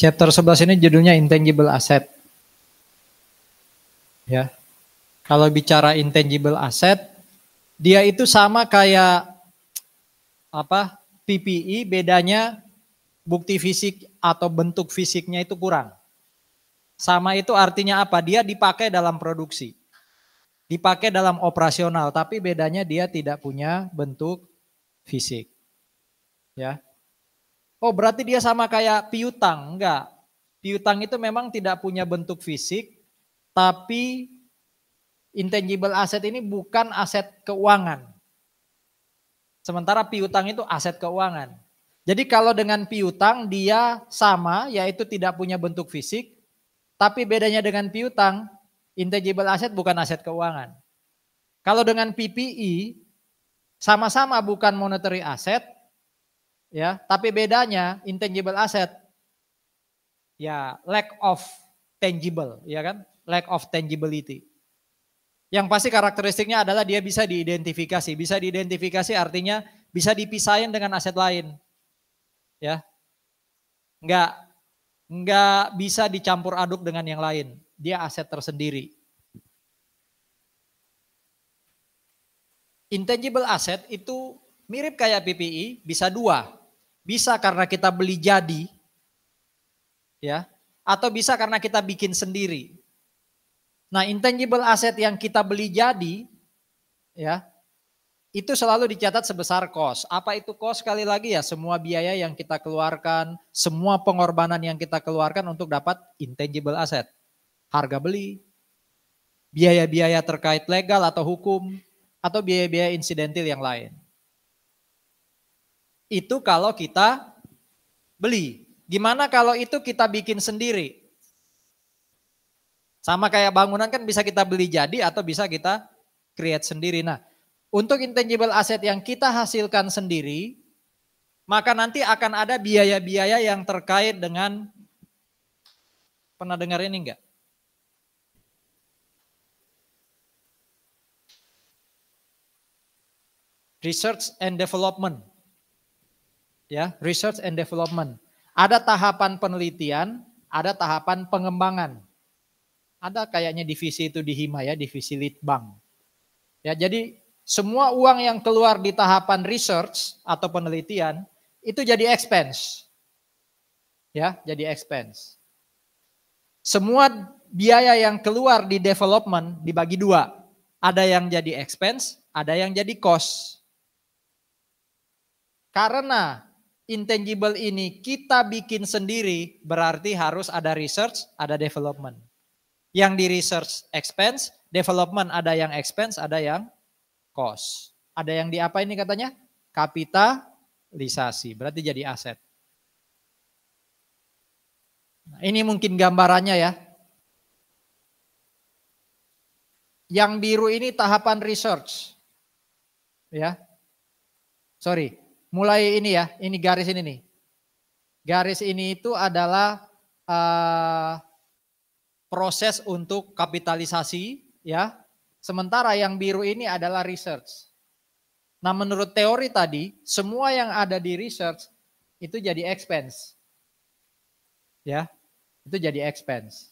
Chapter 11 ini judulnya intangible asset. Ya. Kalau bicara intangible asset, dia itu sama kayak PPE, bedanya bukti fisik atau bentuk fisiknya itu kurang. Sama itu artinya apa? Dia dipakai dalam produksi. Dipakai dalam operasional, tapi bedanya dia tidak punya bentuk fisik. Ya. Oh, berarti dia sama kayak piutang? Enggak. Piutang itu memang tidak punya bentuk fisik, tapi intangible asset ini bukan aset keuangan. Sementara piutang itu aset keuangan. Jadi kalau dengan piutang dia sama, yaitu tidak punya bentuk fisik, tapi bedanya dengan piutang, intangible asset bukan aset keuangan. Kalau dengan PPE, sama-sama bukan monetary asset, ya, tapi bedanya intangible asset, ya lack of tangible, ya kan, lack of tangibility. Yang pasti karakteristiknya adalah dia bisa diidentifikasi. Bisa diidentifikasi artinya bisa dipisahin dengan aset lain. Ya. Enggak bisa dicampur aduk dengan yang lain. Dia aset tersendiri. Intangible asset itu mirip kayak PPE, bisa dua. Bisa karena kita beli jadi, ya, atau bisa karena kita bikin sendiri. Nah, intangible asset yang kita beli jadi, ya, itu selalu dicatat sebesar cost. Apa itu cost? Sekali lagi ya, semua biaya yang kita keluarkan, semua pengorbanan yang kita keluarkan untuk dapat intangible asset. Harga beli, biaya-biaya terkait legal atau hukum, atau biaya-biaya insidentil yang lain. Itu kalau kita beli. Gimana kalau itu kita bikin sendiri? Sama kayak bangunan kan bisa kita beli jadi atau bisa kita create sendiri. Nah, untuk intangible asset yang kita hasilkan sendiri, maka nanti akan ada biaya-biaya yang terkait dengan, pernah dengar ini enggak? Research and development. Ya, research and development. Ada tahapan penelitian, ada tahapan pengembangan. Ada kayaknya divisi itu di Hima ya, divisi Litbang. Ya, jadi semua uang yang keluar di tahapan research atau penelitian itu jadi expense. Ya, jadi expense. Semua biaya yang keluar di development dibagi dua. Ada yang jadi expense, ada yang jadi cost. Karena intangible ini kita bikin sendiri, berarti harus ada research, ada development. Yang di research expense, development ada yang expense, ada yang cost. Ada yang di apa ini katanya? Kapitalisasi, berarti jadi aset. Nah, ini mungkin gambarannya ya. Yang biru ini tahapan research. Ya. Sorry, mulai ini ya, ini garis ini nih. Garis ini itu adalah proses untuk kapitalisasi, ya. Sementara yang biru ini adalah research. Nah, menurut teori tadi, semua yang ada di research itu jadi expense. Ya, itu jadi expense.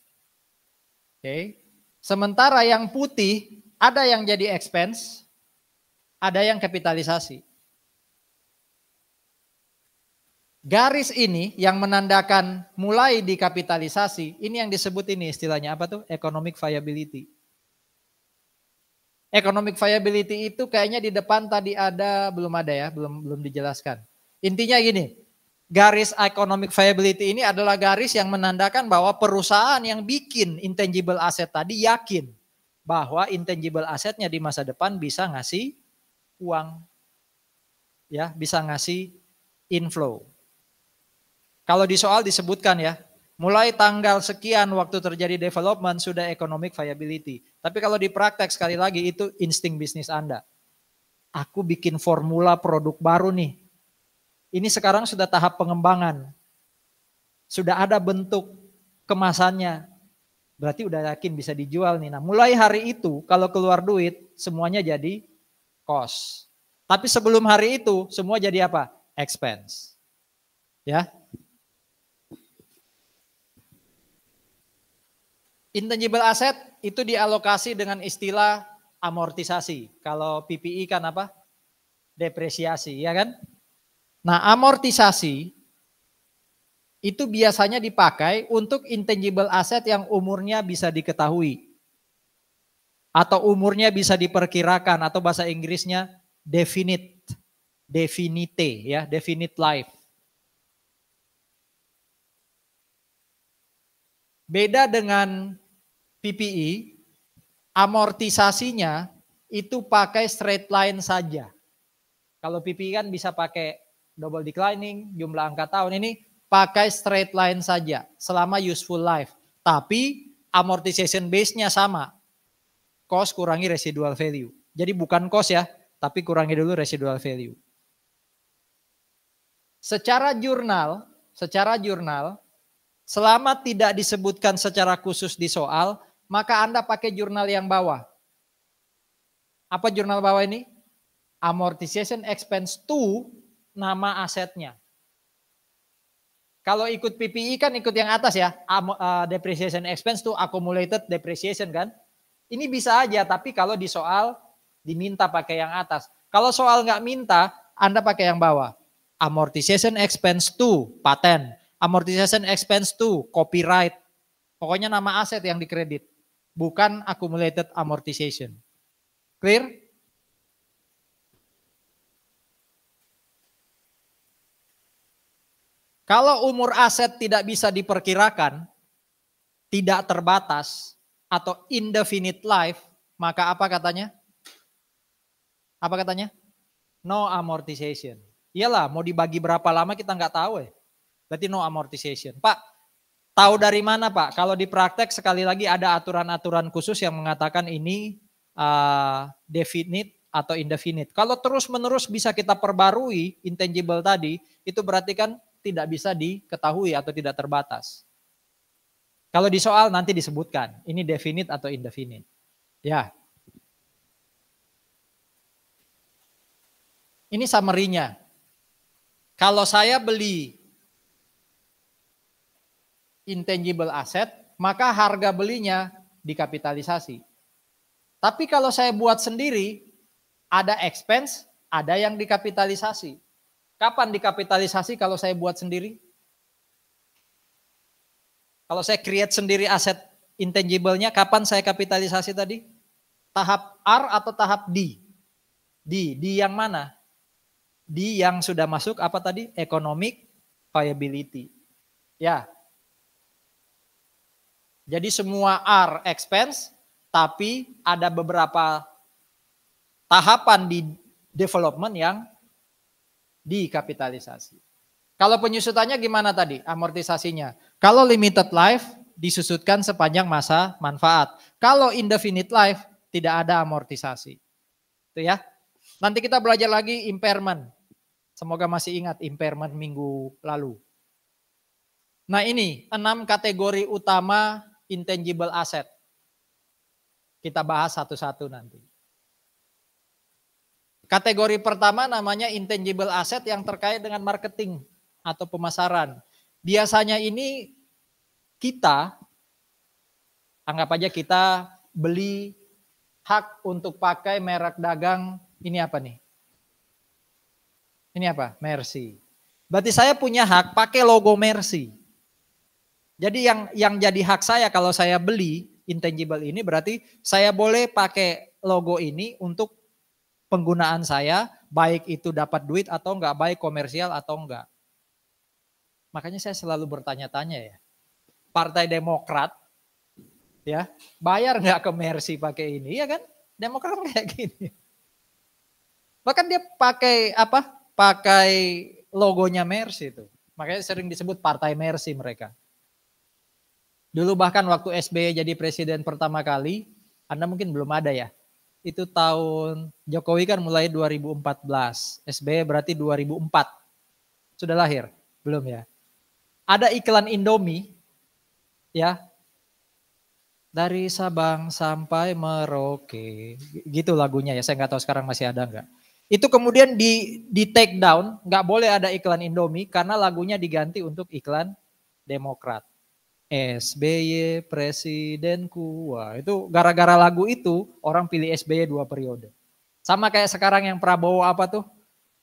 Oke. Sementara yang putih ada yang jadi expense, ada yang kapitalisasi. Garis ini yang menandakan mulai dikapitalisasi, ini yang disebut ini istilahnya apa tuh? Economic viability. Economic viability itu kayaknya di depan tadi ada, belum ada ya, belum dijelaskan. Intinya gini, garis economic viability ini adalah garis yang menandakan bahwa perusahaan yang bikin intangible asset tadi yakin bahwa intangible assetnya di masa depan bisa ngasih uang, ya, bisa ngasih inflow. Kalau di soal disebutkan ya, mulai tanggal sekian waktu terjadi development sudah economic viability. Tapi kalau di praktek sekali lagi itu insting bisnis Anda. Aku bikin formula produk baru nih. Ini sekarang sudah tahap pengembangan. Sudah ada bentuk kemasannya. Berarti udah yakin bisa dijual nih. Nah, mulai hari itu kalau keluar duit semuanya jadi cost. Tapi sebelum hari itu semua jadi apa? Expense. Ya. Intangible asset itu dialokasi dengan istilah amortisasi. Kalau PPI kan apa? Depresiasi, ya kan? Nah, amortisasi itu biasanya dipakai untuk intangible asset yang umurnya bisa diketahui. Atau umurnya bisa diperkirakan, atau bahasa Inggrisnya definite. Definite, ya, definite life. Beda dengan PPI, amortisasinya itu pakai straight line saja. Kalau PPI kan bisa pakai double declining, jumlah angka tahun, ini pakai straight line saja selama useful life. Tapi amortization base-nya sama. Cost kurangi residual value. Jadi bukan cost ya, tapi kurangi dulu residual value. Secara jurnal, selama tidak disebutkan secara khusus di soal, maka Anda pakai jurnal yang bawah. Apa jurnal bawah ini? Amortization expense to nama asetnya. Kalau ikut PPI kan ikut yang atas ya, depreciation expense to accumulated depreciation kan. Ini bisa aja, tapi kalau di soal diminta pakai yang atas. Kalau soal nggak minta, Anda pakai yang bawah. Amortization expense to patent, amortization expense to copyright. Pokoknya nama aset yang dikredit, bukan accumulated amortization. Clear? Kalau umur aset tidak bisa diperkirakan, tidak terbatas, atau indefinite life, maka apa katanya? Apa katanya? No amortization. Iyalah, mau dibagi berapa lama kita nggak tahu ya. Berarti no amortization. Pak, tahu dari mana Pak? Kalau di praktek sekali lagi ada aturan-aturan khusus yang mengatakan ini definite atau indefinite. Kalau terus-menerus bisa kita perbarui intangible tadi, itu berarti kan tidak bisa diketahui atau tidak terbatas. Kalau di soal nanti disebutkan, ini definite atau indefinite. Ya. Ini summary-nya. Kalau saya beli intangible asset, maka harga belinya dikapitalisasi. Tapi kalau saya buat sendiri, ada expense, ada yang dikapitalisasi. Kapan dikapitalisasi kalau saya buat sendiri? Kalau saya create sendiri aset intangible-nya, kapan saya kapitalisasi tadi? Tahap R atau tahap D? D yang mana? D yang sudah masuk apa tadi? Economic viability. Ya. Jadi semua R expense, tapi ada beberapa tahapan di development yang dikapitalisasi. Kalau penyusutannya gimana tadi amortisasinya? Kalau limited life disusutkan sepanjang masa manfaat. Kalau indefinite life tidak ada amortisasi. Itu ya. Nanti kita belajar lagi impairment. Semoga masih ingat impairment minggu lalu. Nah ini 6 kategori utama intangible asset. Kita bahas satu-satu nanti. Kategori pertama namanya intangible asset yang terkait dengan marketing atau pemasaran. Biasanya ini kita, anggap aja kita beli hak untuk pakai merek dagang, ini apa nih? Ini apa? Mercy. Berarti saya punya hak pakai logo Mercy. Jadi yang jadi hak saya kalau saya beli intangible ini berarti saya boleh pakai logo ini untuk penggunaan saya, baik itu dapat duit atau enggak, baik komersial atau enggak. Makanya saya selalu bertanya-tanya ya, Partai Demokrat ya bayar nggak ke Mercy pakai ini, ya kan? Demokrat kayak gini. Bahkan dia pakai apa? Pakai logonya Mercy itu. Makanya sering disebut Partai Mercy mereka. Dulu bahkan waktu SBY jadi presiden pertama kali, Anda mungkin belum ada ya. Itu tahun Jokowi kan mulai 2014, SBY berarti 2004. Sudah lahir? Belum ya? Ada iklan Indomie ya. Dari Sabang sampai Merauke. Gitu lagunya ya, saya nggak tahu sekarang masih ada nggak. Itu kemudian di take down, nggak boleh ada iklan Indomie karena lagunya diganti untuk iklan Demokrat. SBY presidenku. Wah, itu gara-gara lagu itu orang pilih SBY 2 periode. Sama kayak sekarang yang Prabowo apa tuh?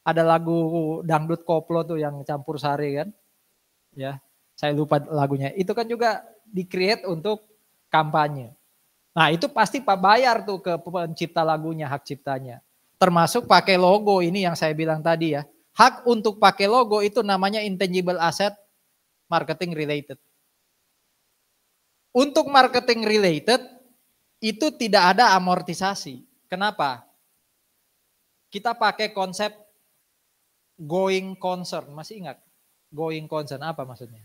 Ada lagu dangdut koplo tuh yang campur sari kan. Ya, saya lupa lagunya. Itu kan juga di-create untuk kampanye. Nah, itu pasti Pak bayar tuh ke pencipta lagunya, hak ciptanya. Termasuk pakai logo ini yang saya bilang tadi ya. Hak untuk pakai logo itu namanya intangible asset marketing related. Untuk marketing related itu tidak ada amortisasi. Kenapa? Kita pakai konsep going concern. Masih ingat? Going concern apa maksudnya?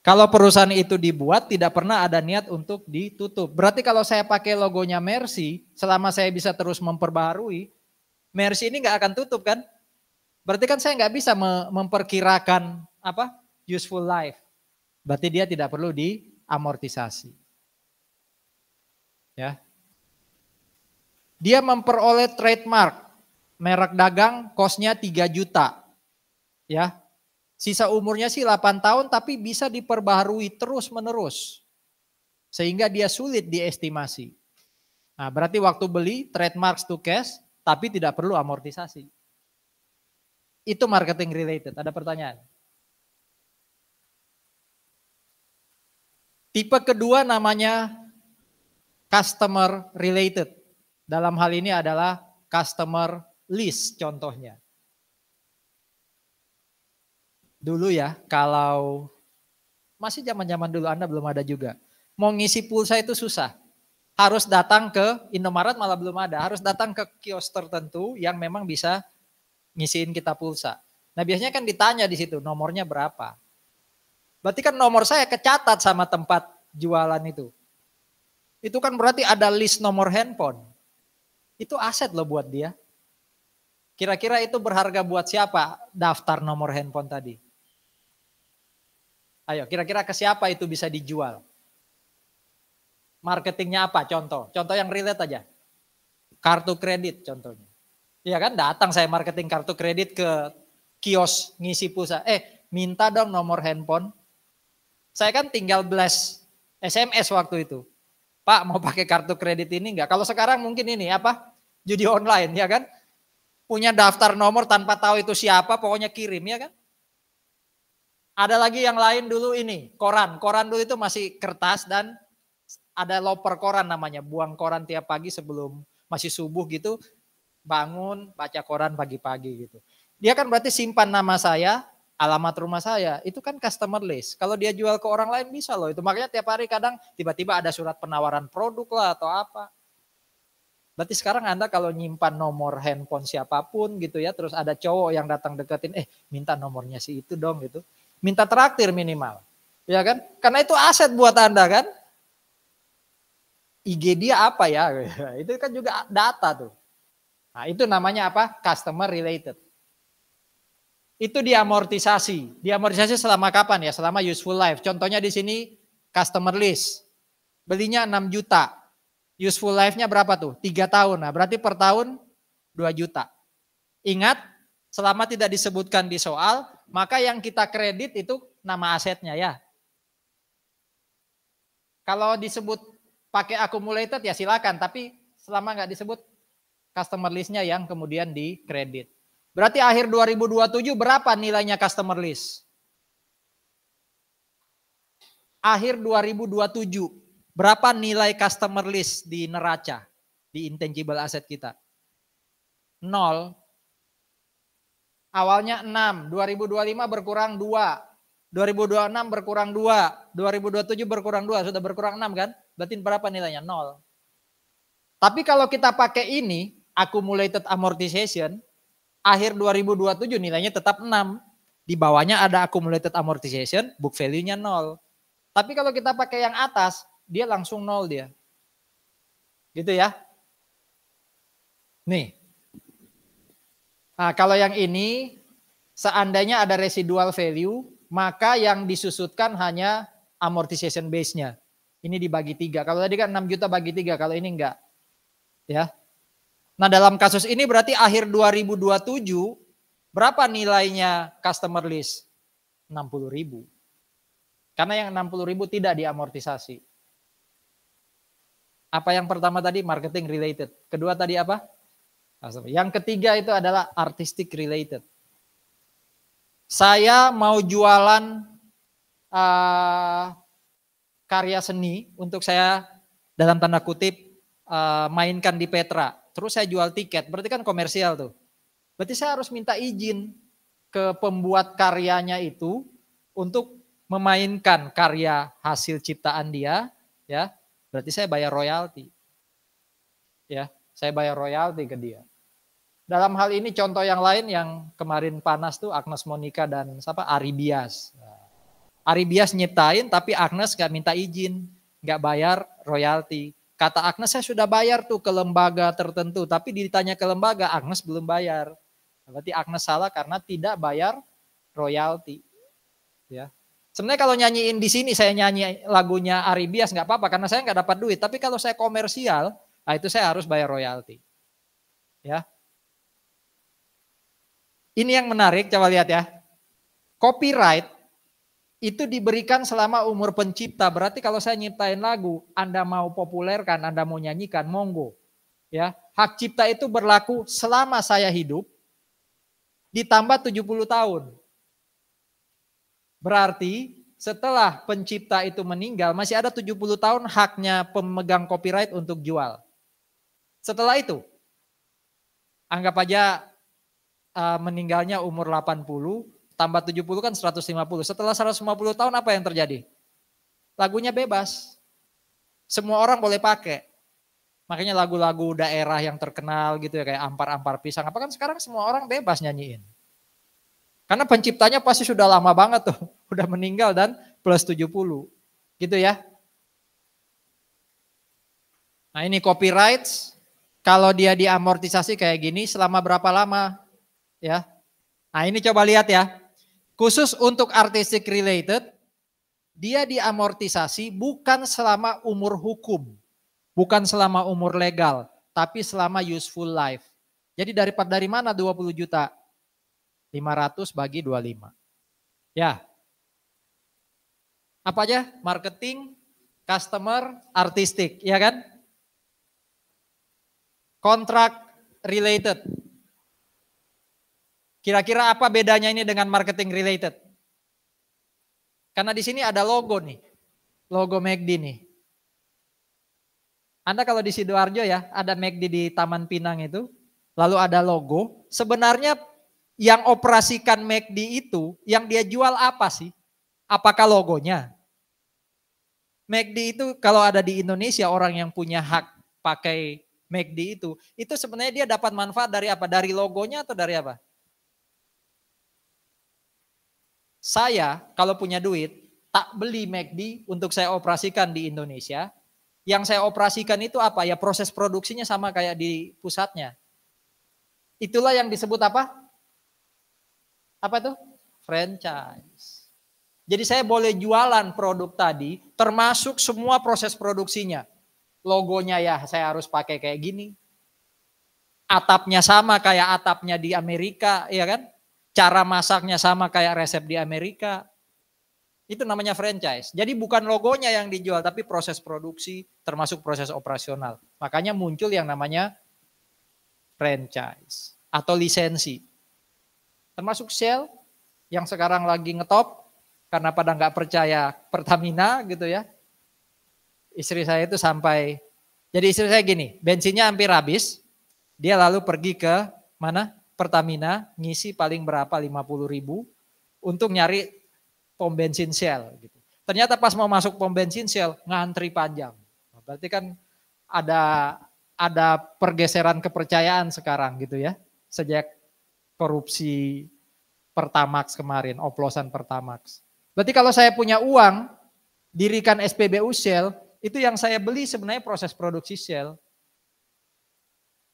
Kalau perusahaan itu dibuat tidak pernah ada niat untuk ditutup. Berarti kalau saya pakai logonya Mercy, selama saya bisa terus memperbaharui, Mercy ini nggak akan tutup kan? Berarti kan saya nggak bisa memperkirakan apa useful life. Berarti dia tidak perlu diamortisasi. Ya. Dia memperoleh trademark, merek dagang, kosnya 3 juta. Ya. Sisa umurnya sih 8 tahun tapi bisa diperbaharui terus menerus. Sehingga dia sulit diestimasi. Nah, berarti waktu beli trademark to cash tapi tidak perlu amortisasi. Itu marketing related. Ada pertanyaan? Tipe kedua namanya customer related. Dalam hal ini adalah customer list contohnya. Dulu ya, kalau masih zaman-zaman dulu Anda belum ada juga. Mau ngisi pulsa itu susah. Harus datang ke Indomaret malah belum ada. Harus datang ke kios tertentu yang memang bisa ngisiin kita pulsa. Nah biasanya kan ditanya di situ nomornya berapa. Berarti kan nomor saya kecatat sama tempat jualan itu. Itu kan berarti ada list nomor handphone. Itu aset loh buat dia. Kira-kira itu berharga buat siapa daftar nomor handphone tadi? Ayo, kira-kira ke siapa itu bisa dijual? Marketingnya apa? Contoh yang relate aja. Kartu kredit contohnya. Iya kan, datang saya marketing kartu kredit ke kios ngisi pulsa. Minta dong nomor handphone. Saya kan tinggal blast SMS waktu itu. Pak mau pakai kartu kredit ini enggak? Kalau sekarang mungkin ini apa? Judi online ya kan? Punya daftar nomor tanpa tahu itu siapa, pokoknya kirim ya kan? Ada lagi yang lain dulu ini, koran. Koran dulu itu masih kertas dan ada loper koran namanya. Buang koran tiap pagi sebelum masih subuh gitu, bangun baca koran pagi-pagi gitu. Dia kan berarti simpan nama saya, alamat rumah saya, itu kan customer list. Kalau dia jual ke orang lain bisa loh itu. Makanya tiap hari kadang tiba-tiba ada surat penawaran produk lah atau apa. Berarti sekarang Anda kalau nyimpan nomor handphone siapapun gitu ya, terus ada cowok yang datang deketin, minta nomornya si itu dong gitu. Minta traktir minimal. Ya kan? Karena itu aset buat Anda kan. IG dia apa ya? Itu kan juga data tuh. Nah, itu namanya apa? Customer related. Itu diamortisasi. Diamortisasi selama kapan ya? Selama useful life. Contohnya di sini customer list. Belinya 6 juta. Useful life-nya berapa tuh? 3 tahun. Nah, berarti per tahun 2 juta. Ingat, selama tidak disebutkan di soal, maka yang kita kredit itu nama asetnya ya. Kalau disebut pakai accumulated ya silakan, tapi selama nggak disebut customer list-nya yang kemudian dikredit. Berarti akhir 2027 berapa nilainya customer list? Akhir 2027 berapa nilai customer list di neraca, di intangible asset kita? 0. Awalnya 6, 2025 berkurang 2, 2026 berkurang 2, 2027 berkurang 2, sudah berkurang 6 kan? Berarti berapa nilainya? 0. Tapi kalau kita pakai ini, accumulated amortization, akhir 2027 nilainya tetap 6. Di bawahnya ada accumulated amortization, book value-nya 0. Tapi kalau kita pakai yang atas, dia langsung 0 dia. Gitu ya. Nih. Nah, kalau yang ini, seandainya ada residual value, maka yang disusutkan hanya amortization base-nya. Ini dibagi 3. Kalau tadi kan 6 juta bagi 3, kalau ini enggak. Ya. Nah, dalam kasus ini berarti akhir 2027, berapa nilainya customer list? 60.000. Karena yang 60.000 tidak diamortisasi. Apa yang pertama tadi? Marketing related. Kedua tadi apa? Yang ketiga itu adalah artistic related. Saya mau jualan karya seni untuk saya dalam tanda kutip mainkan di Petra. Terus saya jual tiket, berarti kan komersial tuh. Berarti saya harus minta izin ke pembuat karyanya itu untuk memainkan karya hasil ciptaan dia, ya. Berarti saya bayar royalti. Ya, saya bayar royalti ke dia. Dalam hal ini contoh yang lain yang kemarin panas tuh Agnes Monica dan siapa? Ari Bias. Ari Bias nyiptain tapi Agnes gak minta izin, gak bayar royalti. Kata Agnes saya sudah bayar tuh ke lembaga tertentu, tapi ditanya ke lembaga Agnes belum bayar. Berarti Agnes salah karena tidak bayar royalti. Ya. Sebenarnya kalau nyanyiin di sini saya nyanyi lagunya Ari Bias nggak apa-apa karena saya nggak dapat duit. Tapi kalau saya komersial, nah itu saya harus bayar royalti. Ya. Ini yang menarik, coba lihat ya. Copyright itu diberikan selama umur pencipta. Berarti kalau saya nyiptain lagu, Anda mau populerkan, Anda mau nyanyikan, monggo. Ya, hak cipta itu berlaku selama saya hidup ditambah 70 tahun. Berarti setelah pencipta itu meninggal masih ada 70 tahun haknya pemegang copyright untuk jual. Setelah itu anggap aja meninggalnya umur 80, tambah 70 kan 150. Setelah 150 tahun apa yang terjadi? Lagunya bebas. Semua orang boleh pakai. Makanya lagu-lagu daerah yang terkenal gitu ya kayak Ampar-Ampar Pisang. Apa kan sekarang semua orang bebas nyanyiin. Karena penciptanya pasti sudah lama banget tuh. Udah meninggal dan plus 70. Gitu ya. Nah ini copyright. Kalau dia diamortisasi kayak gini selama berapa lama? Ya. Nah ini coba lihat ya. Khusus untuk artistic related, dia diamortisasi bukan selama umur hukum. Bukan selama umur legal. Tapi selama useful life. Jadi dari mana 20 juta? 500 bagi 25. Ya. Apa aja? Marketing, customer, artistik. Ya kan? Kontrak related. Kira-kira apa bedanya ini dengan marketing related? Karena di sini ada logo nih. Logo McD nih. Anda kalau di Sidoarjo ya, ada McD di Taman Pinang itu. Lalu ada logo. Sebenarnya yang operasikan McD itu, yang dia jual apa sih? Apakah logonya? McD itu kalau ada di Indonesia orang yang punya hak pakai McD itu sebenarnya dia dapat manfaat dari apa? Dari logonya atau dari apa? Saya kalau punya duit, tak beli McD untuk saya operasikan di Indonesia. Yang saya operasikan itu apa? Ya proses produksinya sama kayak di pusatnya. Itulah yang disebut apa? Apa tuh? Franchise. Jadi saya boleh jualan produk tadi, termasuk semua proses produksinya. Logonya ya saya harus pakai kayak gini. Atapnya sama kayak atapnya di Amerika, ya kan? Cara masaknya sama kayak resep di Amerika. Itu namanya franchise. Jadi bukan logonya yang dijual, tapi proses produksi termasuk proses operasional. Makanya muncul yang namanya franchise atau lisensi. Termasuk Shell yang sekarang lagi ngetop karena pada nggak percaya Pertamina gitu ya. Istri saya itu sampai, jadi istri saya gini, bensinnya hampir habis, dia lalu pergi ke mana? Pertamina, ngisi paling berapa 50.000 untuk nyari pom bensin Shell. Gitu. Ternyata pas mau masuk pom bensin Shell ngantri panjang. Berarti kan ada pergeseran kepercayaan sekarang gitu ya, sejak korupsi Pertamax kemarin, oplosan Pertamax. Berarti kalau saya punya uang, dirikan SPBU Shell, itu yang saya beli sebenarnya proses produksi Shell.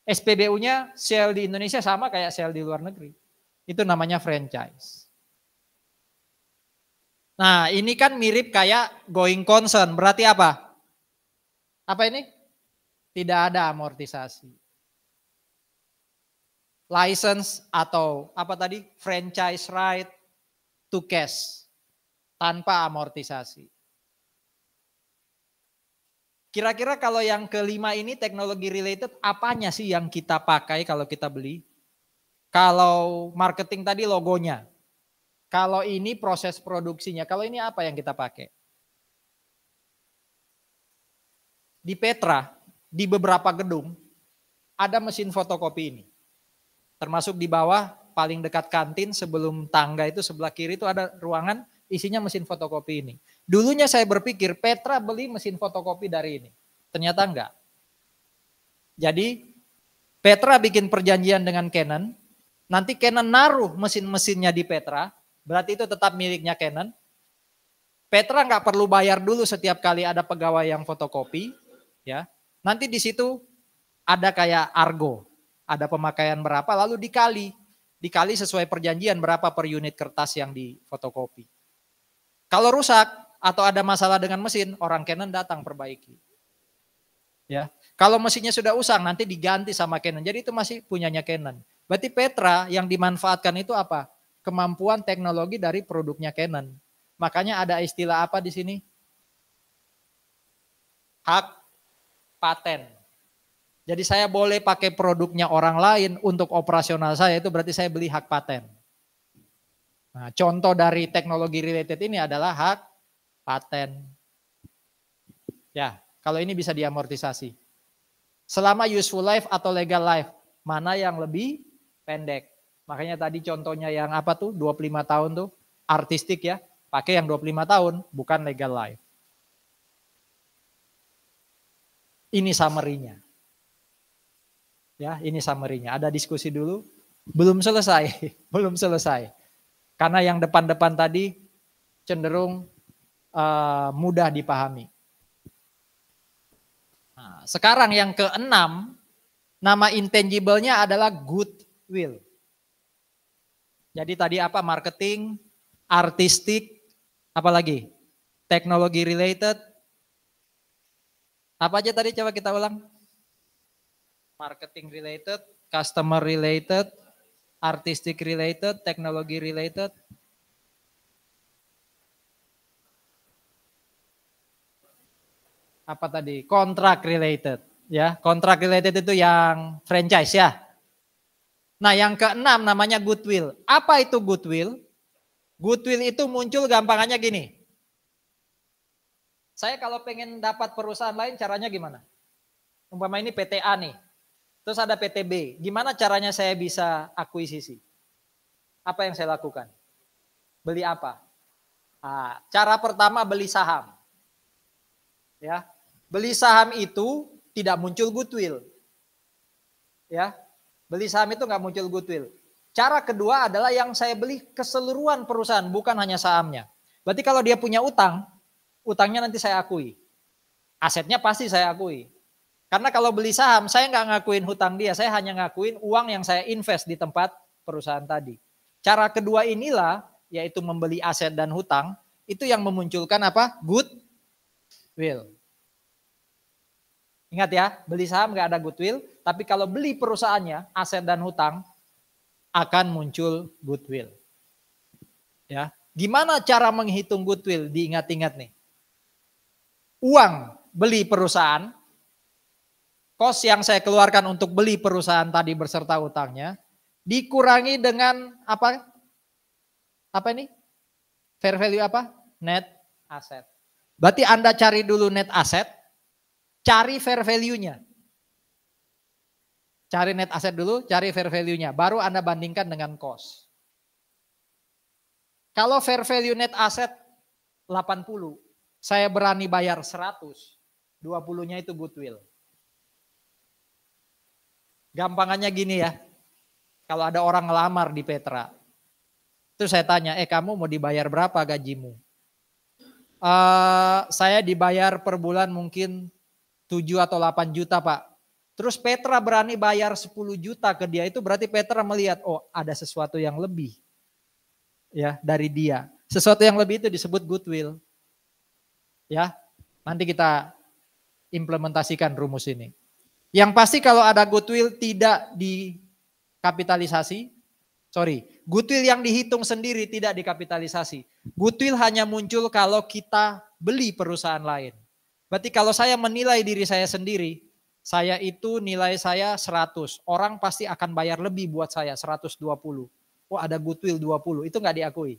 SPBU-nya Shell di Indonesia sama kayak Shell di luar negeri. Itu namanya franchise. Nah ini kan mirip kayak going concern, berarti apa? Apa ini? Tidak ada amortisasi. License atau apa tadi? Franchise right to cash. tanpa amortisasi. Kira-kira kalau yang kelima ini teknologi related, apanya sih yang kita pakai kalau kita beli? Kalau marketing tadi logonya. Kalau ini proses produksinya. Kalau ini apa yang kita pakai? Di Petra, di beberapa gedung, ada mesin fotokopi ini. Termasuk di bawah, paling dekat kantin sebelum tangga itu sebelah kiri itu ada ruangan isinya mesin fotokopi ini. Dulunya saya berpikir Petra beli mesin fotokopi dari ini. Ternyata enggak. Jadi Petra bikin perjanjian dengan Canon. Nanti Canon naruh mesin-mesinnya di Petra. Berarti itu tetap miliknya Canon. Petra nggak perlu bayar dulu setiap kali ada pegawai yang fotokopi. Ya, nanti di situ ada kayak argo. Ada pemakaian berapa lalu dikali. Dikali sesuai perjanjian berapa per unit kertas yang difotokopi. Kalau rusak atau ada masalah dengan mesin, orang Canon datang perbaiki. Ya, kalau mesinnya sudah usang nanti diganti sama Canon. Jadi itu masih punyanya Canon. Berarti Petra yang dimanfaatkan itu apa? Kemampuan teknologi dari produknya Canon. Makanya ada istilah apa di sini? Hak paten. Jadi saya boleh pakai produknya orang lain untuk operasional saya, itu berarti saya beli hak paten. Nah, contoh dari teknologi related ini adalah hak paten. Ya, kalau ini bisa diamortisasi. Selama useful life atau legal life, mana yang lebih pendek? Makanya tadi contohnya yang apa tuh, 25 tahun tuh, artistik ya, pakai yang 25 tahun, bukan legal life. Ini summary-nya. Ya, ini summary-nya. Ada diskusi dulu, belum selesai, belum selesai. Karena yang depan-depan tadi cenderung mudah dipahami. Nah, sekarang yang keenam, nama intangible-nya adalah goodwill. Jadi tadi apa? Marketing, artistik, apa lagi? Teknologi related. Apa aja tadi coba kita ulang? Marketing related, customer related, artistic related, teknologi related. Apa tadi? Kontrak related, ya. Kontrak related itu yang franchise ya. Nah, yang keenam namanya goodwill. Apa itu goodwill? Goodwill itu muncul gampangannya gini. Saya kalau pengen dapat perusahaan lain caranya gimana? Umpama ini PTA nih. Terus ada PTB. Gimana caranya saya bisa akuisisi? Apa yang saya lakukan? Beli apa? Nah, cara pertama beli saham. Ya, beli saham itu tidak muncul goodwill. Ya, beli saham itu nggak muncul goodwill. Cara kedua adalah yang saya beli keseluruhan perusahaan, bukan hanya sahamnya. Berarti kalau dia punya utang, utangnya nanti saya akui. Asetnya pasti saya akui. Karena kalau beli saham, saya nggak ngakuin hutang dia, saya hanya ngakuin uang yang saya invest di tempat perusahaan tadi. Cara kedua inilah, yaitu membeli aset dan hutang, itu yang memunculkan apa? Goodwill. Ingat ya, beli saham nggak ada goodwill, tapi kalau beli perusahaannya, aset dan hutang, akan muncul goodwill. Ya, gimana cara menghitung goodwill? Diingat-ingat nih. Uang beli perusahaan, kos yang saya keluarkan untuk beli perusahaan tadi beserta utangnya, dikurangi dengan apa? Apa ini? Fair value apa? Net asset. Berarti Anda cari dulu net asset, cari fair value-nya. Cari net asset dulu, cari fair value-nya. Baru Anda bandingkan dengan cost. Kalau fair value net asset 80, saya berani bayar 100, 20-nya itu goodwill. Gampangannya gini ya, kalau ada orang ngelamar di Petra, terus saya tanya, kamu mau dibayar berapa gajimu? Saya dibayar per bulan mungkin 7 atau 8 juta Pak. Terus Petra berani bayar 10 juta ke dia, itu berarti Petra melihat, oh ada sesuatu yang lebih ya dari dia. Sesuatu yang lebih itu disebut goodwill. Ya, nanti kita implementasikan rumus ini. Yang pasti kalau ada goodwill tidak dikapitalisasi, Goodwill yang dihitung sendiri tidak dikapitalisasi. Goodwill hanya muncul kalau kita beli perusahaan lain. Berarti kalau saya menilai diri saya sendiri, saya itu nilai saya 100. Orang pasti akan bayar lebih buat saya 120. Oh ada goodwill 20, itu nggak diakui.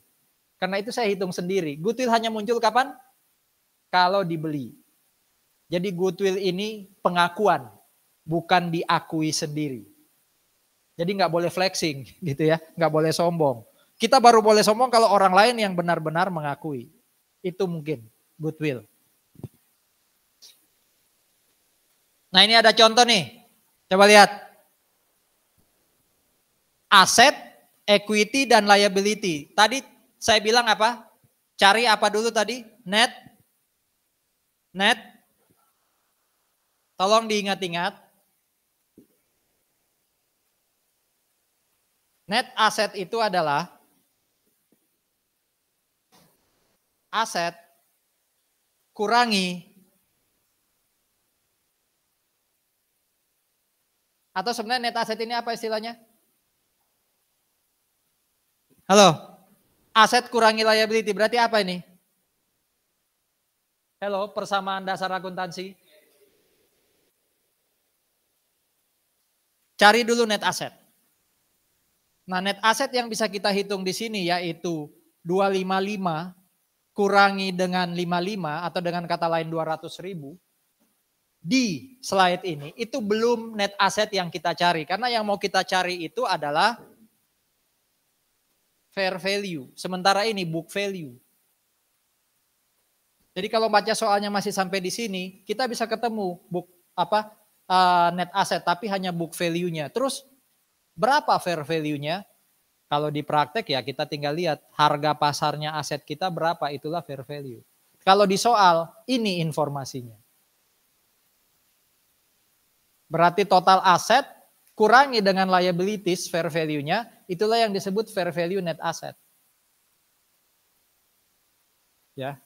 Karena itu saya hitung sendiri. Goodwill hanya muncul kapan? Kalau dibeli. Jadi goodwill ini pengakuan, bukan diakui sendiri. Jadi nggak boleh flexing gitu ya, nggak boleh sombong. Kita baru boleh sombong kalau orang lain yang benar-benar mengakui. Itu mungkin goodwill. Nah ini ada contoh nih, coba lihat. Aset, equity, dan liability. Tadi saya bilang apa? Cari apa dulu tadi? Net. Tolong diingat-ingat. Net aset itu adalah aset kurangi atau sebenarnya net aset ini apa istilahnya? Halo, aset kurangi liability berarti apa ini? Halo, persamaan dasar akuntansi. Cari dulu net aset. Nah, net aset yang bisa kita hitung di sini yaitu 255 kurangi dengan 55 atau dengan kata lain 200.000. Di slide ini itu belum net aset yang kita cari. Karena yang mau kita cari itu adalah fair value. Sementara ini book value. Jadi kalau baca soalnya masih sampai di sini, kita bisa ketemu net aset tapi hanya book value-nya. Terus berapa fair value-nya? Kalau di praktek ya kita tinggal lihat harga pasarnya aset kita berapa, itulah fair value. Kalau di soal ini informasinya. Berarti total aset kurangi dengan liabilities fair value-nya, itulah yang disebut fair value net asset. Ya.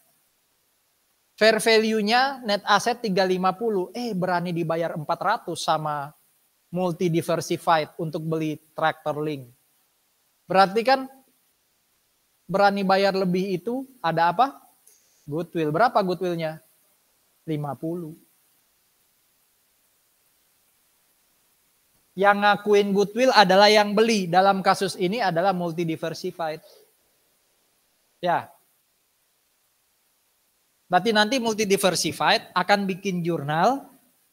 Fair value-nya net asset 350, berani dibayar 400 sama multi diversified untuk beli tractor link. Berarti kan berani bayar lebih itu ada apa? Goodwill. Berapa goodwill-nya? 50. Yang ngakuin goodwill adalah yang beli. Dalam kasus ini adalah multi diversified. Ya. Berarti nanti multi diversified akan bikin jurnal,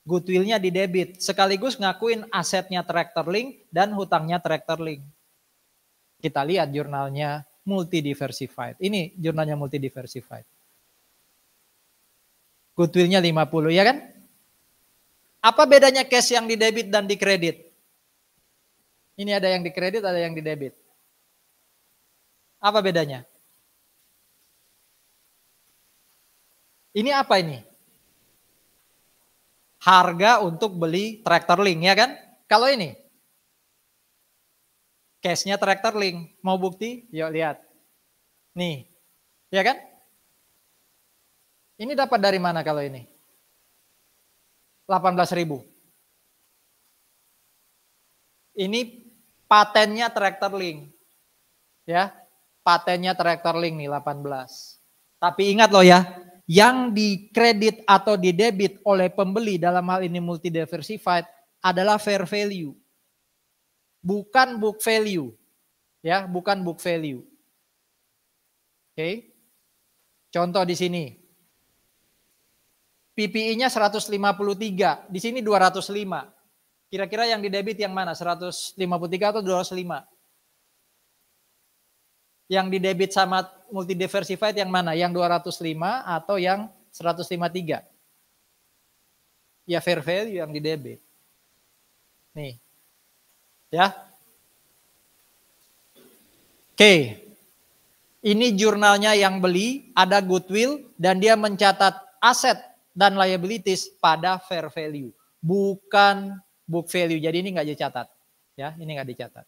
goodwill-nya di debit. Sekaligus ngakuin asetnya tractor link dan hutangnya tractor link. Kita lihat jurnalnya multi diversified. Ini jurnalnya multi diversified. Goodwill-nya 50 ya kan? Apa bedanya cash yang di debit dan di kredit? Ini ada yang di kredit, ada yang di debit. Apa bedanya? Ini apa ini? Harga untuk beli tractor link ya kan? Kalau ini cashnya tractor link. Mau bukti? Yuk lihat. Nih. Ya kan? Ini dapat dari mana kalau ini? 18.000. Ini patennya tractor link. Ya. Patennya tractor link nih 18. Tapi ingat loh ya, yang dikredit atau didebit oleh pembeli dalam hal ini multi diversified adalah fair value. Bukan book value. Ya, bukan book value. Oke. Contoh di sini. PPI-nya 153, di sini 205. Kira-kira yang didebit yang mana? 153 atau 205? Yang didebit sama multi diversified yang mana? Yang 205 atau yang 153? Ya fair value yang didebit. Nih. Ya. Oke. Ini jurnalnya yang beli, ada goodwill dan dia mencatat aset dan liabilities pada fair value, bukan book value. Jadi ini nggak dicatat. Ya, ini nggak dicatat.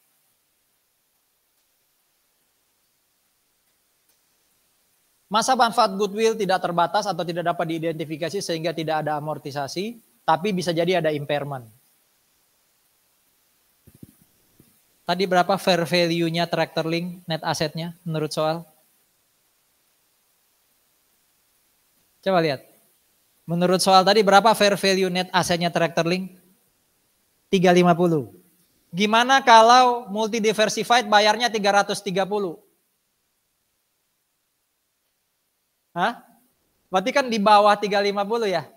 Masa manfaat goodwill tidak terbatas atau tidak dapat diidentifikasi sehingga tidak ada amortisasi, tapi bisa jadi ada impairment. Tadi berapa fair value-nya Tractor Link net asetnya menurut soal? Coba lihat. Menurut soal tadi berapa fair value net asetnya Tractor Link? 350. Gimana kalau multi diversified bayarnya 330? Hah? Berarti kan di bawah 350 ya?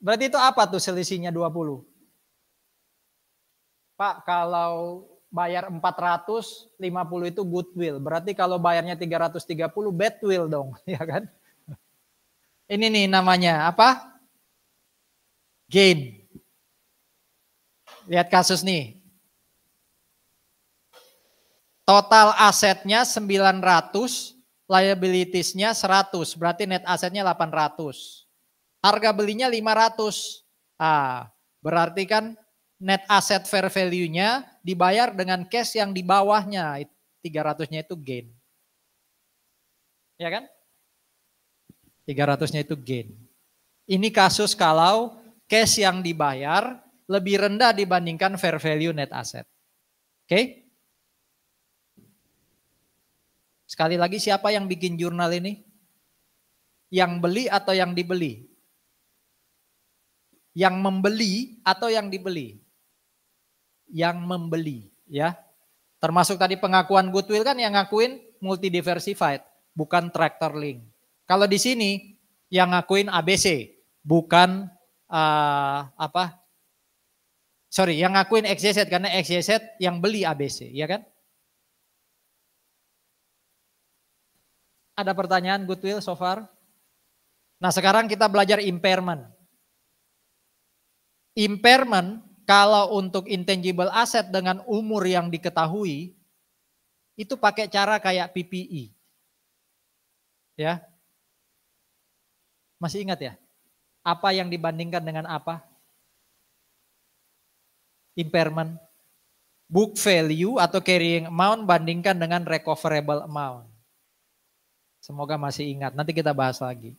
Berarti itu apa tuh selisihnya 20? Pak, kalau bayar 450 itu goodwill. Berarti kalau bayarnya 330 badwill dong, ya kan? Ini nih namanya apa? Gain. Lihat kasus nih. Total asetnya 900, liabilitiesnya 100, berarti net asetnya 800. Harga belinya 500. Berarti kan net asset fair value-nya dibayar dengan cash yang di bawahnya, 300-nya itu gain. Ya kan? 300-nya itu gain. Ini kasus kalau cash yang dibayar lebih rendah dibandingkan fair value net asset. Oke? Sekali lagi, siapa yang bikin jurnal ini? Yang beli atau yang dibeli? Yang membeli atau yang dibeli? Yang membeli, ya. Termasuk tadi pengakuan goodwill kan yang ngakuin multi diversified, bukan Tractor Link. Kalau di sini yang ngakuin ABC, bukan yang ngakuin XYZ, karena XYZ yang beli ABC, ya kan? Ada pertanyaan goodwill so far? Nah, sekarang kita belajar impairment. Impairment kalau untuk intangible asset dengan umur yang diketahui itu pakai cara kayak PPE. Ya. Masih ingat ya? Apa yang dibandingkan dengan apa? Impairment. Book value atau carrying amount bandingkan dengan recoverable amount. Semoga masih ingat, nanti kita bahas lagi.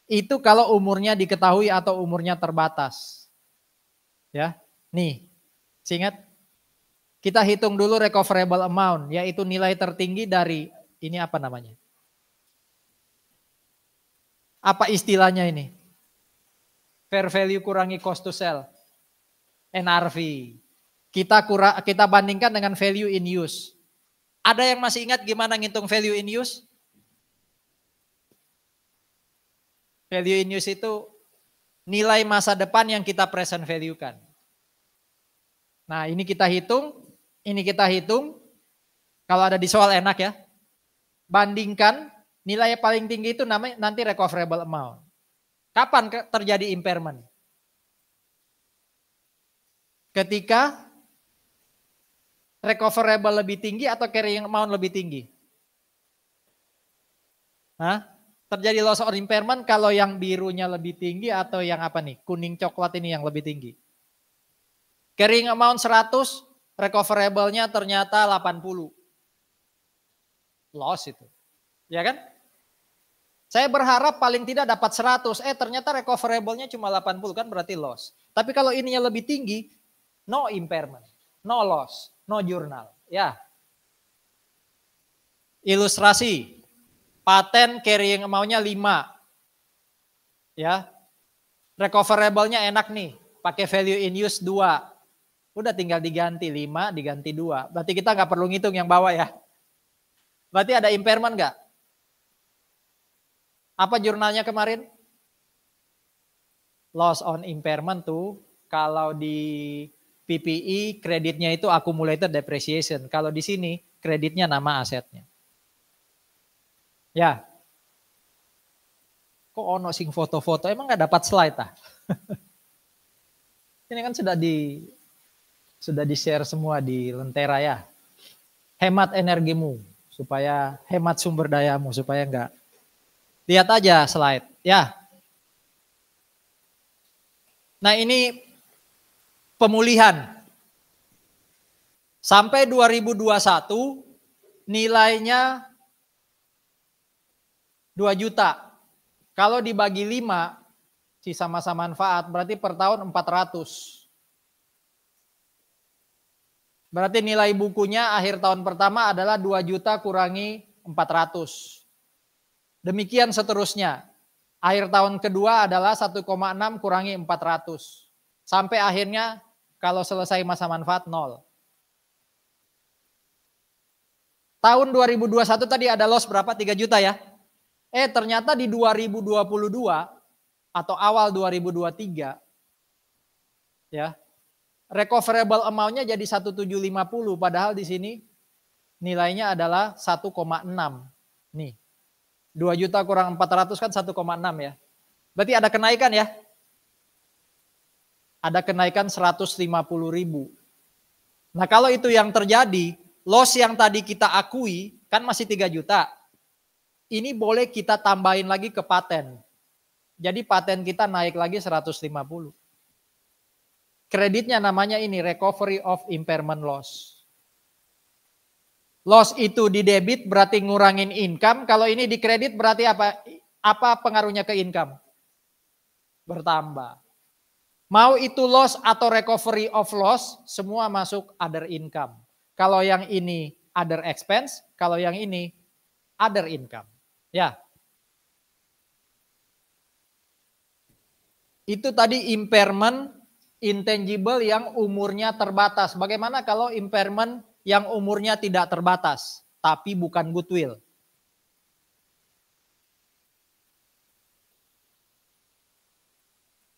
Itu kalau umurnya diketahui atau umurnya terbatas. Ya, nih, ingat? Kita hitung dulu recoverable amount, yaitu nilai tertinggi dari, ini apa namanya? Apa istilahnya ini? Fair value kurangi cost to sell. NRV. Kita bandingkan dengan value in use. Ada yang masih ingat gimana ngitung value in use? Value in use itu nilai masa depan yang kita present value-kan. Nah, ini kita hitung. Kalau ada di soal enak ya. Bandingkan nilai paling tinggi itu namanya nanti recoverable amount. Kapan terjadi impairment? Ketika recoverable lebih tinggi atau carrying amount lebih tinggi? Hah? Terjadi loss or impairment kalau yang birunya lebih tinggi atau yang apa nih? Kuning coklat ini yang lebih tinggi. Carrying amount 100, recoverable-nya ternyata 80. Loss itu. Ya kan? Saya berharap paling tidak dapat 100, ternyata recoverable-nya cuma 80, kan berarti loss. Tapi kalau ininya lebih tinggi, no impairment, no loss, no journal. Ya. Ilustrasi. Paten carrying amount-nya 5. Ya. Recoverable-nya enak nih, pakai value in use 2. Udah tinggal diganti 5, diganti 2. Berarti kita nggak perlu ngitung yang bawah ya. Berarti ada impairment nggak? Apa jurnalnya kemarin? Loss on impairment tuh, kalau di PPE kreditnya itu accumulated depreciation. Kalau di sini kreditnya nama asetnya. Ya. Kok ono sing foto-foto, emang nggak dapat slide ah? Ini kan sudah di-share semua di Lentera ya. Hemat energimu supaya hemat sumber dayamu supaya enggak. Lihat aja slide ya. Nah, ini pemulihan. Sampai 2021 nilainya 2 juta. Kalau dibagi 5 sisa masa manfaat berarti per tahun 400. Berarti nilai bukunya akhir tahun pertama adalah 2 juta kurangi 400. Demikian seterusnya. Akhir tahun kedua adalah 1,6 kurangi 400. Sampai akhirnya kalau selesai masa manfaat 0. Tahun 2021 tadi ada loss berapa? 3 juta ya. Ternyata di 2022 atau awal 2023 ya, recoverable amount-nya jadi 1750, padahal di sini nilainya adalah 1,6. Nih. 2 juta kurang 400 kan 1,6 ya. Berarti ada kenaikan ya. Ada kenaikan 150.000. Nah, kalau itu yang terjadi, loss yang tadi kita akui kan masih 3 juta. Ini boleh kita tambahin lagi ke paten. Jadi paten kita naik lagi 150. Kreditnya namanya ini recovery of impairment loss. Loss itu di debit berarti ngurangin income. Kalau ini di kredit berarti apa? Apa pengaruhnya ke income? Bertambah. Mau itu loss atau recovery of loss, semua masuk other income. Kalau yang ini other expense, kalau yang ini other income. Ya. Itu tadi impairment intangible yang umurnya terbatas. Bagaimana kalau impairment yang umurnya tidak terbatas, tapi bukan goodwill?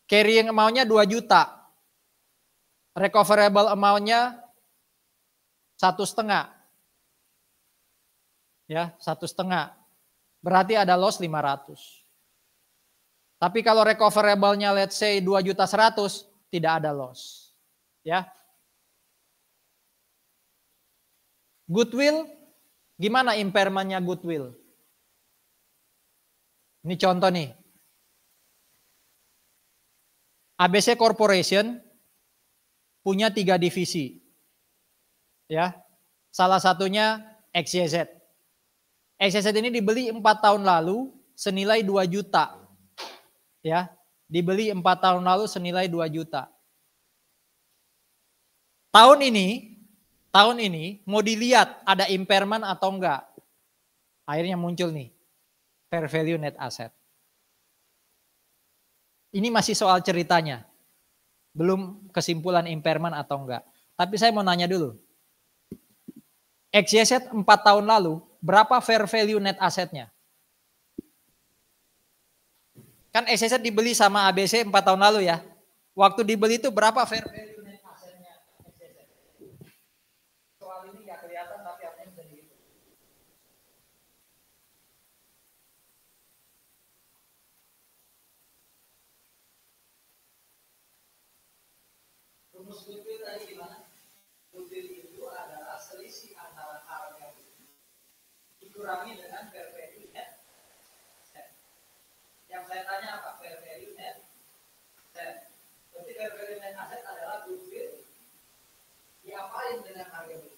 Carrying amount-nya 2 juta. Recoverable amount-nya 1,5. Ya, 1,5. Berarti ada loss 500. Tapi kalau recoverable-nya let's say 2 juta 100, tidak ada loss. Ya. Goodwill, gimana impairment-nya goodwill? Ini contoh nih. ABC Corporation punya 3 divisi. Ya. Salah satunya XYZ. XYZ ini dibeli 4 tahun lalu senilai 2 juta. Ya, dibeli 4 tahun lalu senilai 2 juta. Tahun ini mau dilihat ada impairment atau enggak. Akhirnya muncul nih, fair value net asset. Ini masih soal ceritanya. Belum kesimpulan impairment atau enggak. Tapi saya mau nanya dulu. XYZ 4 tahun lalu, berapa fair value net assetnya? Kan XYZ dibeli sama ABC 4 tahun lalu ya. Waktu dibeli itu berapa fair value net assetnya XYZ? Soal ini nggak kelihatan tapi artinya bisa dihitung. Rumus goodwill tadi gimana? Goodwill itu adalah selisih antara harga dikurangi dengan fair value net. Yang saya tanya apa? Fair value net. Berarti fair value net asset adalah goodwill diapain dengan harga beli?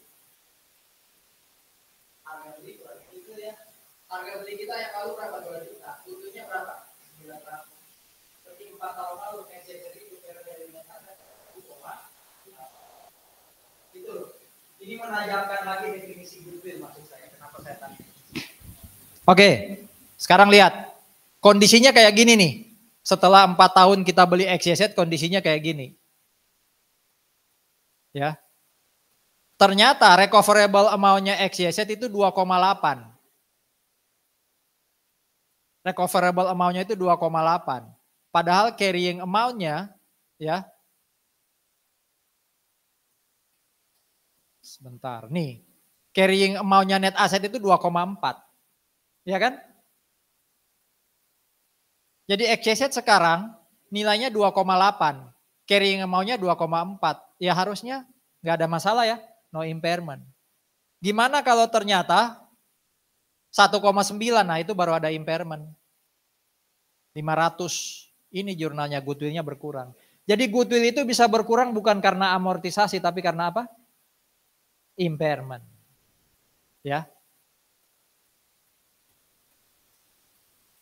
Harga beli kurang itu ya. Harga beli kita yang lalu berapa? 2 juta. Butuhnya berapa? 900. Berarti 4 tahun lalu XYZ itu fair value net asset 1,8. Itu. Ini menajamkan lagi definisi goodwill maksud saya. Kenapa saya tanya? Oke, sekarang lihat. Kondisinya kayak gini nih. Setelah 4 tahun kita beli XYZ, kondisinya kayak gini. Ya. Ternyata recoverable amount-nya XYZ itu 2,8. Recoverable amount-nya itu 2,8. Padahal carrying amount-nya ya. Sebentar, nih. Carrying amount-nya net asset itu 2,4. Ya kan? Jadi XYZ sekarang nilainya 2,8. Carrying amount-nya 2,4. Ya harusnya nggak ada masalah ya. No impairment. Gimana kalau ternyata 1,9, nah itu baru ada impairment. 500, ini jurnalnya goodwill-nya berkurang. Jadi goodwill itu bisa berkurang bukan karena amortisasi, tapi karena apa? Impairment. Ya.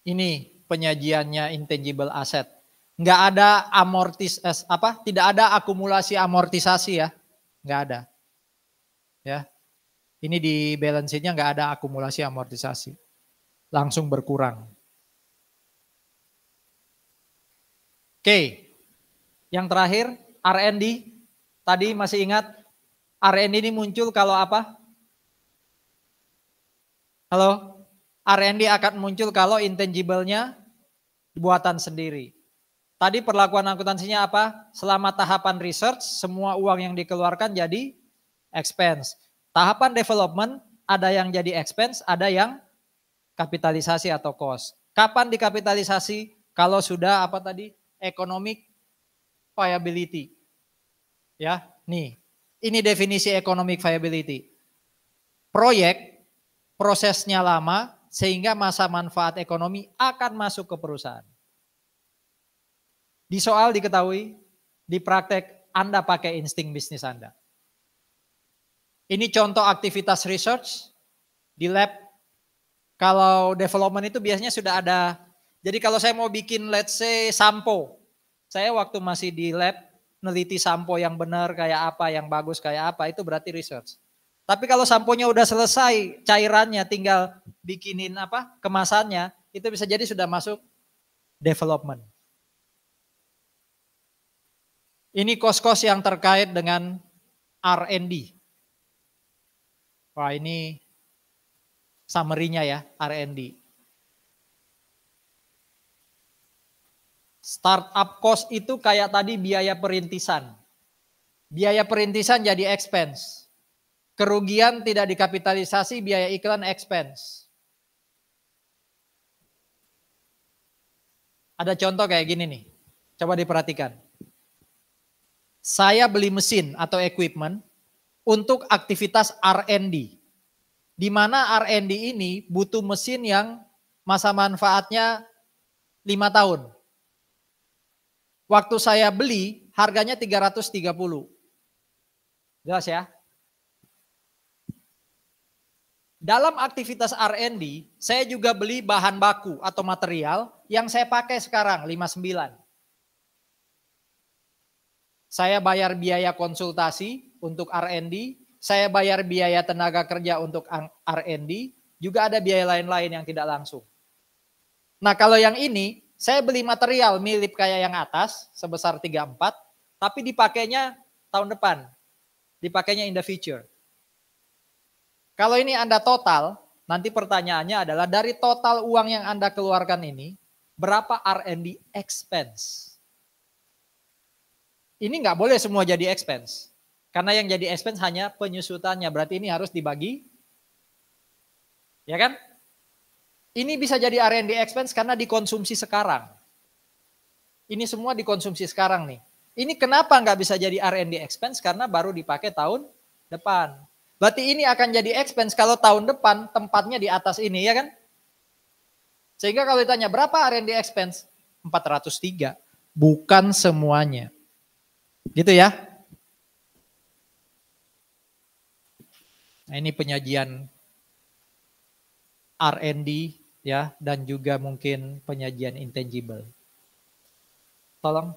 Ini penyajiannya intangible asset. Nggak ada tidak ada akumulasi amortisasi ya. Nggak ada. Ya, ini di balance sheet-nya nggak ada akumulasi amortisasi, langsung berkurang. Oke, yang terakhir R&D. Tadi masih ingat R&D ini muncul kalau apa? Halo? R&D akan muncul kalau intangible-nya buatan sendiri. Tadi perlakuan akuntansinya apa? Selama tahapan research, semua uang yang dikeluarkan jadi expense. Tahapan development, ada yang jadi expense, ada yang kapitalisasi atau cost. Kapan dikapitalisasi? Kalau sudah apa tadi? Economic viability. Ya, nih. Ini definisi economic viability. Proyek, prosesnya lama, sehingga masa manfaat ekonomi akan masuk ke perusahaan. Di soal diketahui, di praktek Anda pakai insting bisnis Anda. Ini contoh aktivitas research di lab. Kalau development itu biasanya sudah ada. Jadi kalau saya mau bikin let's say sampo. Saya waktu masih di lab neliti sampo yang benar kayak apa, yang bagus kayak apa, itu berarti research. Tapi kalau samponya udah selesai cairannya, tinggal bikinin apa kemasannya, itu bisa jadi sudah masuk development. Ini kos-kos yang terkait dengan R&D. Wah, ini summary-nya ya, R&D. Startup cost itu kayak tadi biaya perintisan. Biaya perintisan jadi expense. Kerugian tidak dikapitalisasi, biaya iklan expense. Ada contoh kayak gini nih, coba diperhatikan. Saya beli mesin atau equipment untuk aktivitas R&D. Di mana R&D ini butuh mesin yang masa manfaatnya 5 tahun. Waktu saya beli harganya 330. Jelas ya? Dalam aktivitas R&D, saya juga beli bahan baku atau material yang saya pakai sekarang 59. Saya bayar biaya konsultasi untuk R&D, saya bayar biaya tenaga kerja untuk R&D, juga ada biaya lain-lain yang tidak langsung. Nah, kalau yang ini, saya beli material mirip kayak yang atas, sebesar 34, tapi dipakainya tahun depan. Dipakainya in the future. Kalau ini Anda total, nanti pertanyaannya adalah dari total uang yang Anda keluarkan ini, berapa R&D expense? Ini nggak boleh semua jadi expense. Karena yang jadi expense hanya penyusutannya. Berarti ini harus dibagi. Ya kan? Ini bisa jadi R&D expense karena dikonsumsi sekarang. Ini semua dikonsumsi sekarang nih. Ini kenapa nggak bisa jadi R&D expense? Karena baru dipakai tahun depan. Berarti ini akan jadi expense kalau tahun depan tempatnya di atas ini, ya kan? Sehingga kalau ditanya berapa R&D expense? 403. Bukan semuanya. Gitu ya. Nah, ini penyajian R&D ya, dan juga mungkin penyajian intangible. Tolong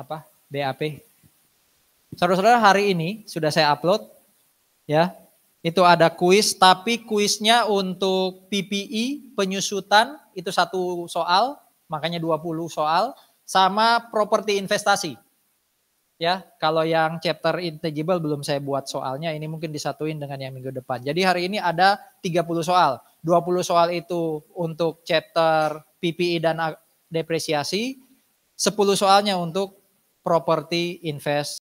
apa? BAP. Saudara-saudara, hari ini sudah saya upload ya. Itu ada kuis, tapi kuisnya untuk PPI penyusutan itu 1 soal, makanya 20 soal, sama properti investasi. Ya, kalau yang chapter intangible belum saya buat soalnya, ini mungkin disatuin dengan yang minggu depan. Jadi hari ini ada 30 soal. 20 soal itu untuk chapter PPI dan depresiasi, 10 soalnya untuk property investment.